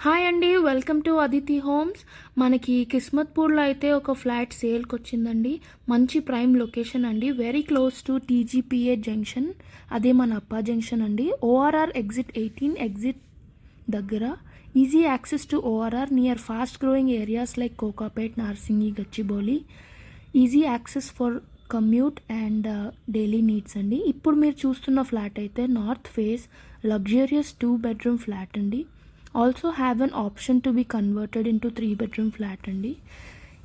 Hi అండి, welcome to Aditi homes. మనకి కిస్మత్పూర్లో అయితే ఒక ఫ్లాట్ సేల్కి వచ్చిందండి. మంచి ప్రైమ్ లొకేషన్ అండి, very close to TGPA junction. అదే మన అప్పా జంక్షన్ అండి. ఓఆర్ఆర్ ఎగ్జిట్ 18 ఎగ్జిట్ దగ్గర. Easy access to ORR near fast growing areas like Kokapet, Narsingi, Gachibowli. Easy access for commute and daily needs అండి. ఇప్పుడు మీరు చూస్తున్న ఫ్లాట్ అయితే north face luxurious 2 bedroom flat అండి. Also have an option to be converted into 3 bedroom flat అండి.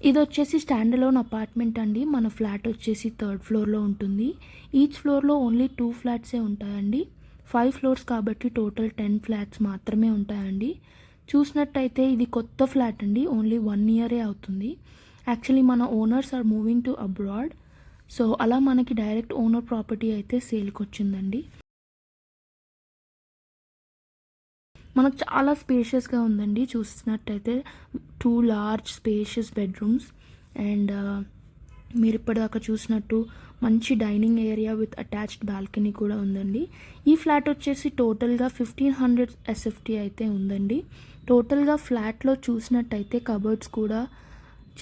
ఇది వచ్చేసి stand alone apartment అండి. మన ఫ్లాట్ వచ్చేసి 3rd ఫ్లోర్లో ఉంటుంది. ఈచ్ ఫ్లోర్లో ఓన్లీ 2 ఫ్లాట్సే ఉంటాయండి. 5 ఫ్లోర్స్ కాబట్టి టోటల్ 10 ఫ్లాట్స్ మాత్రమే ఉంటాయండి. చూసినట్టయితే ఇది కొత్త ఫ్లాట్ అండి, ఓన్లీ 1 ఇయరే అవుతుంది. యాక్చువల్లీ మన owners are moving to abroad. So అలా మనకి డైరెక్ట్ ఓనర్ ప్రాపర్టీ అయితే సేల్కి వచ్చిందండి. మనకు చాలా స్పేషియస్గా ఉందండి. చూసినట్టయితే 2 లార్జ్ స్పేషియస్ బెడ్రూమ్స్ అండ్ మీరు ఇప్పటిదాకా చూసినట్టు మంచి dining area with attached balcony కూడా ఉందండి. ఈ ఫ్లాట్ వచ్చేసి టోటల్గా 1500 ఎస్ఎఫ్టీ అయితే ఉందండి. టోటల్గా ఫ్లాట్లో చూసినట్టయితే కబర్డ్స్ కూడా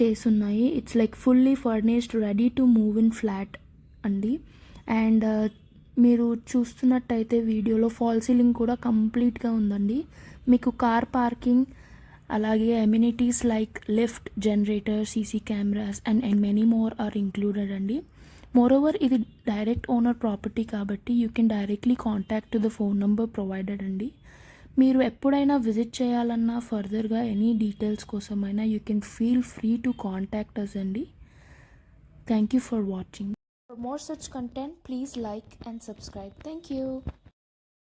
చేసున్నాయి. It's like fully furnished ready to move in flat అండి. అండ్ మీరు చూస్తున్నట్టయితే వీడియోలో ఫాల్ సీలింగ్ కూడా కంప్లీట్గా ఉందండి. మీకు కార్ పార్కింగ్, అలాగే amenities like lift, generator, CC cameras and many more are included అండి. మోరోవర్ ఇది డైరెక్ట్ ఓనర్ ప్రాపర్టీ కాబట్టి you can directly contact to the phone number provided అండి. మీరు ఎప్పుడైనా విజిట్ చేయాలన్నా ఫర్దర్గా ఎనీ డీటెయిల్స్ కోసమైనా you can feel free to contact us అండి. Thank you for watching. For more such content, please like and subscribe. Thank you.